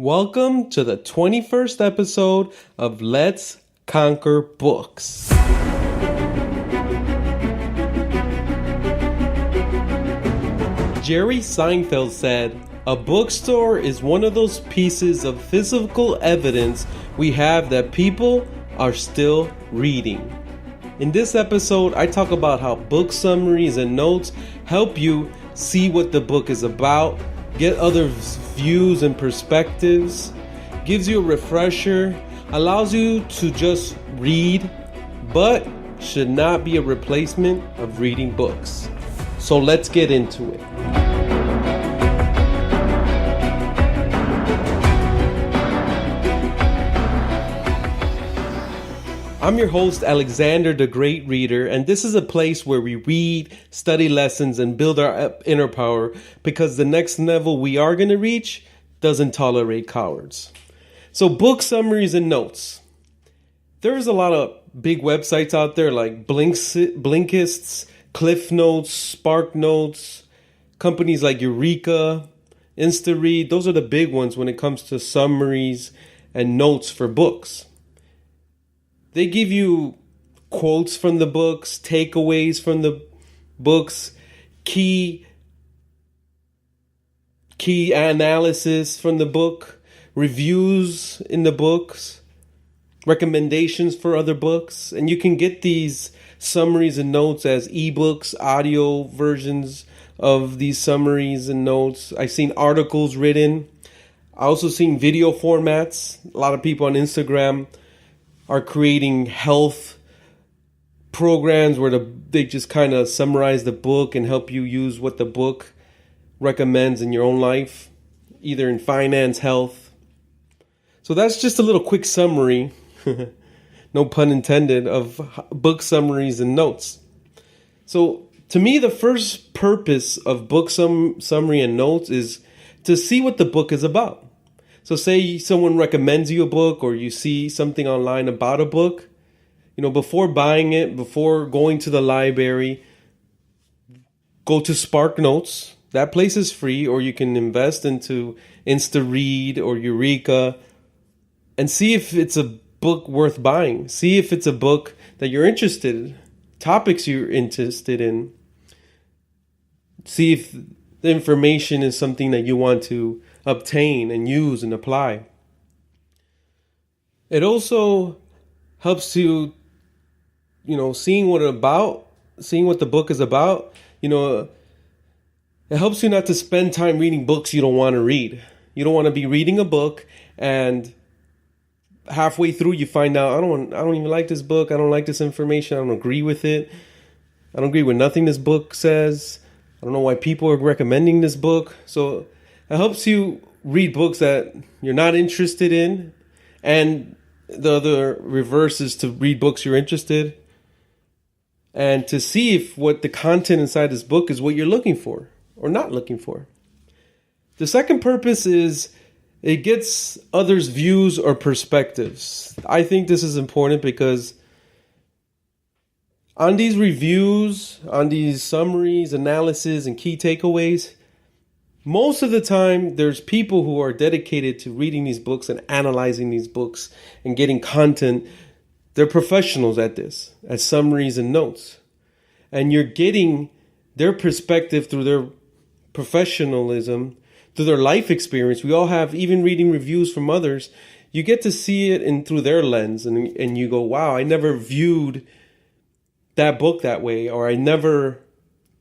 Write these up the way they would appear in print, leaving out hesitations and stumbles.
Welcome to the 21st episode of Let's Conquer Books. Jerry Seinfeld said, "A bookstore is one of those pieces of physical evidence we have that people are still reading." In this episode, I talk about how book summaries and notes help you see what the book is about, get other views and perspectives, gives you a refresher, allows you to just read, but should not be a replacement of reading books. So let's get into it. I'm your host, Alexander the Great Reader, and this is a place where we read, study lessons, and build our inner power because the next level we are going to reach doesn't tolerate cowards. So book summaries and notes. There's a lot of big websites out there like Blinkists, Cliff Notes, Spark Notes, companies like Eureka, Instaread. Those are the big ones when it comes to summaries and notes for books. They give you quotes from the books, takeaways from the books, key analysis from the book, reviews in the books, recommendations for other books. And you can get these summaries and notes as ebooks, audio versions of these summaries and notes. I've seen articles written. I also seen video formats. A lot of people on Instagram are creating health programs where they just kind of summarize the book and help you use what the book recommends in your own life, either in finance, health. So that's just a little quick summary, no pun intended, of book summaries and notes. So to me, the first purpose of book summary and notes is to see what the book is about. So say someone recommends you a book or you see something online about a book, before buying it, before going to the library, go to Spark Notes. That place is free, or you can invest into Instaread or Eureka and see if it's a book worth buying. See if it's a book that you're interested in, topics you're interested in. See if the information is something that you want to obtain and use and apply. It also helps you, seeing what the book is about. It helps you not to spend time reading books you don't want to read. You don't want to be reading a book and halfway through you find out, I don't even like this book. I don't like this information. I don't agree with it. I don't agree with nothing this book says. I don't know why people are recommending this book. So it helps you read books that you're not interested in, and the other reverse is to read books you're interested, and to see if what the content inside this book is what you're looking for or not looking for. The second purpose is it gets others' views or perspectives. I think this is important because on these reviews, on these summaries, analysis, and key takeaways, most of the time there's people who are dedicated to reading these books and analyzing these books and getting content. They're professionals at this, as summaries and notes. And you're getting their perspective through their professionalism, through their life experience. We all have, even reading reviews from others, you get to see it through their lens. And you go, wow, I never viewed that book that way, or I never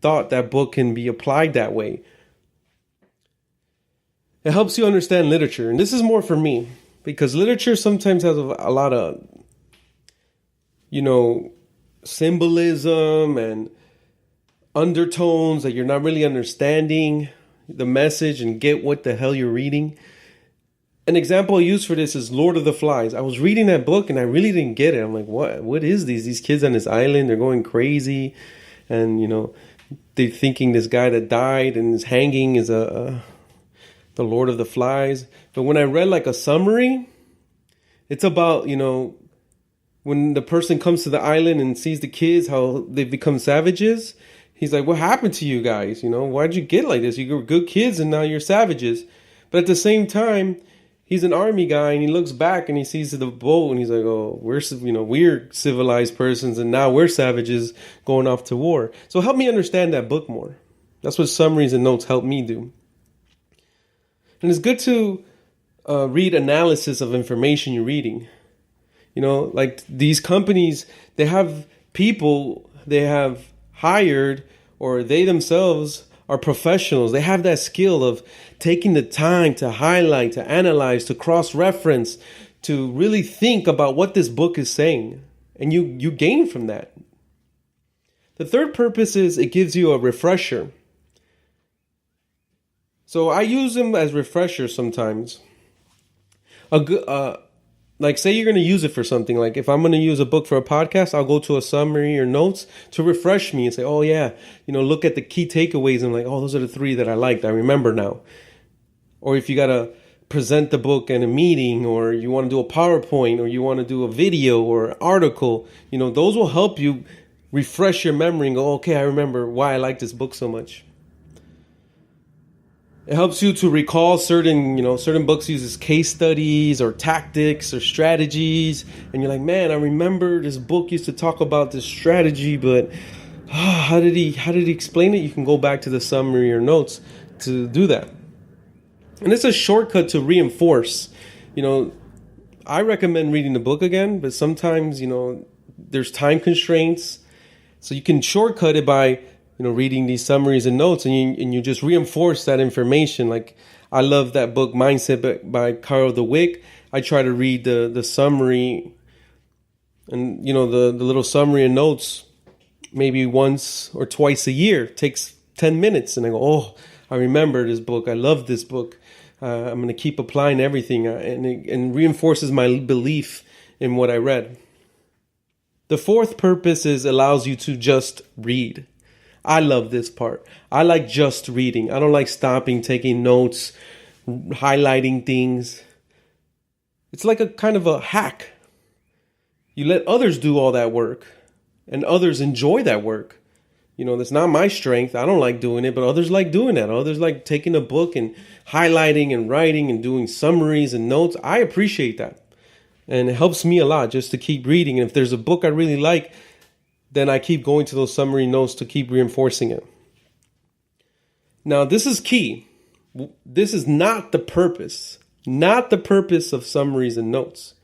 thought that book can be applied that way. It helps you understand literature, and this is more for me because literature sometimes has a lot of, symbolism and undertones that you're not really understanding the message and get what the hell you're reading. An example I use for this is Lord of the Flies. I was reading that book and I really didn't get it. I'm like, what is these kids on this island? They're going crazy. And, they're thinking this guy that died and is hanging is the Lord of the Flies. But when I read like a summary, it's about, when the person comes to the island and sees the kids, how they've become savages. He's like, what happened to you guys? Why'd you get like this? You were good kids and now you're savages. But at the same time, He's an army guy, and he looks back and he sees the boat, and he's like, "Oh, we're civilized persons, and now we're savages going off to war." So help me understand that book more. That's what summaries and notes help me do. And it's good to read analysis of information you're reading. Like these companies, they have people they have hired, or they themselves are professionals. They have that skill of taking the time to highlight, to analyze, to cross-reference, to really think about what this book is saying. And you gain from that. The third purpose is it gives you a refresher. So I use them as refreshers sometimes. Like say you're going to use it for something. Like if I'm going to use a book for a podcast, I'll go to a summary or notes to refresh me and say, oh yeah, look at the key takeaways. And I'm like, oh, those are the 3 that I liked. I remember now. Or if you got to present the book in a meeting, or you want to do a PowerPoint, or you want to do a video or article, those will help you refresh your memory and go, okay, I remember why I like this book so much. It helps you to recall certain books uses case studies or tactics or strategies. And you're like, man, I remember this book used to talk about this strategy, but how did he explain it? You can go back to the summary or notes to do that. And it's a shortcut to reinforce. I recommend reading the book again, but sometimes, there's time constraints. So you can shortcut it by reading these summaries and notes, and you just reinforce that information. Like I love that book Mindset by Carl Dweck. I try to read the summary and the little summary and notes maybe once or twice a year. It takes 10 minutes, and I go, oh, I remember this book. I love this book. I'm going to keep applying everything, and it reinforces my belief in what I read. The fourth purpose is allows you to just read. I love this part. I like just reading. I don't like stopping, taking notes, highlighting things. It's like a kind of a hack. You let others do all that work, and others enjoy that work. That's not my strength. I don't like doing it, but others like doing that. Others like taking a book and highlighting and writing and doing summaries and notes. I appreciate that. And it helps me a lot just to keep reading. And if there's a book I really like, then I keep going to those summary notes to keep reinforcing it. Now, this is key. This is not the purpose of summaries and notes.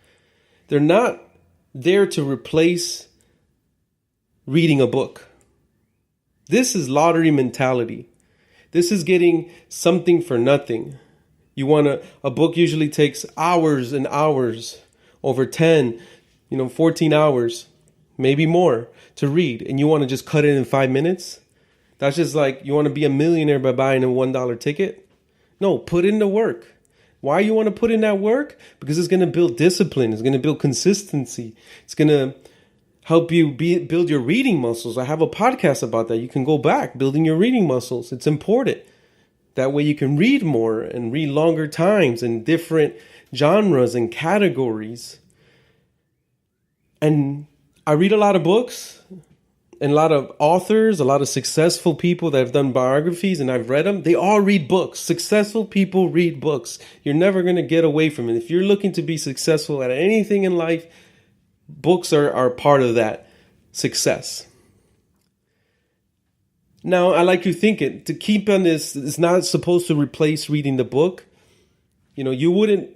They're not there to replace reading a book. This is lottery mentality. This is getting something for nothing. A book usually takes hours and hours, over 10, 14 hours, maybe more, to read, and you want to just cut it in 5 minutes? That's just like you want to be a millionaire by buying a $1 ticket? No, put in the work. Why you want to put in that work? Because it's going to build discipline. It's going to build consistency. It's going to help you build your reading muscles. I have a podcast about that. You can go back, building your reading muscles. It's important. That way you can read more and read longer times in different genres and categories. And I read a lot of books and a lot of authors, a lot of successful people that have done biographies, and I've read them. They all read books. Successful people read books. You're never going to get away from it. If you're looking to be successful at anything in life, books are part of that success. Now, I like you thinking, to keep on this, it's not supposed to replace reading the book. You wouldn't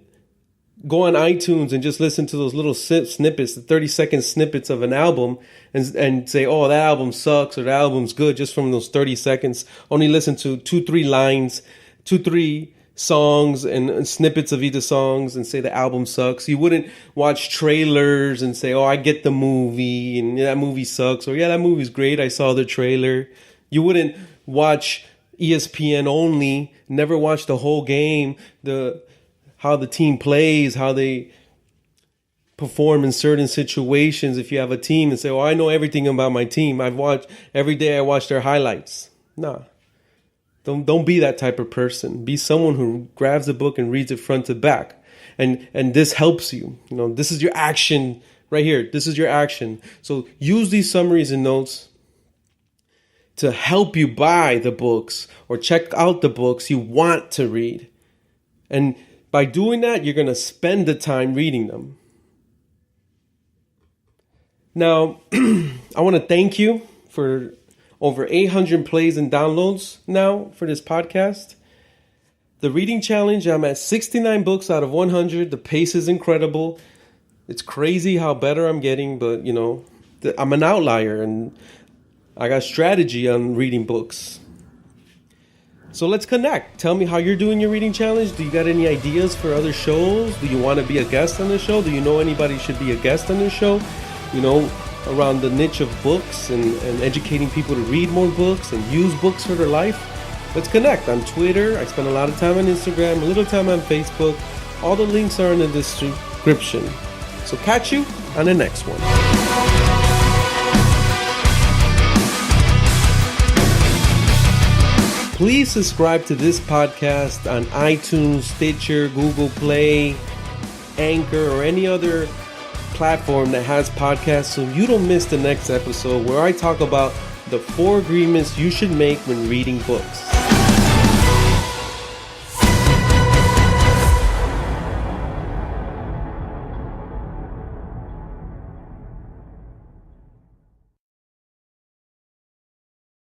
go on iTunes and just listen to those little snippets, the 30-second snippets of an album, and say, oh, that album sucks or that album's good just from those 30 seconds. Only listen to 2-3 lines, 2-3 songs and snippets of either songs and say the album sucks. You wouldn't watch trailers and say, oh, I get the movie and that movie sucks, or yeah, that movie's great, I saw the trailer. You wouldn't watch ESPN only, never watch the whole game, how the team plays, how they perform in certain situations. If you have a team and say, oh, I know everything about my team. Every day I watch their highlights. Nah. Don't be that type of person. Be someone who grabs a book and reads it front to back. And this helps you. This is your action right here. This is your action. So use these summaries and notes to help you buy the books or check out the books you want to read. And By doing that, you're going to spend the time reading them. Now, I want to thank you for over 800 plays and downloads now for this podcast. The reading challenge, I'm at 69 books out of 100. The pace is incredible. It's crazy how better I'm getting, but I'm an outlier and I got strategy on reading books. So let's connect. Tell me how you're doing your reading challenge. Do you got any ideas for other shows? Do you want to be a guest on the show? Do you know anybody should be a guest on the show? Around the niche of books and educating people to read more books and use books for their life. Let's connect on Twitter. I spend a lot of time on Instagram, a little time on Facebook. All the links are in the description. So catch you on the next one. Please subscribe to this podcast on iTunes, Stitcher, Google Play, Anchor, or any other platform that has podcasts so you don't miss the next episode where I talk about the 4 agreements you should make when reading books.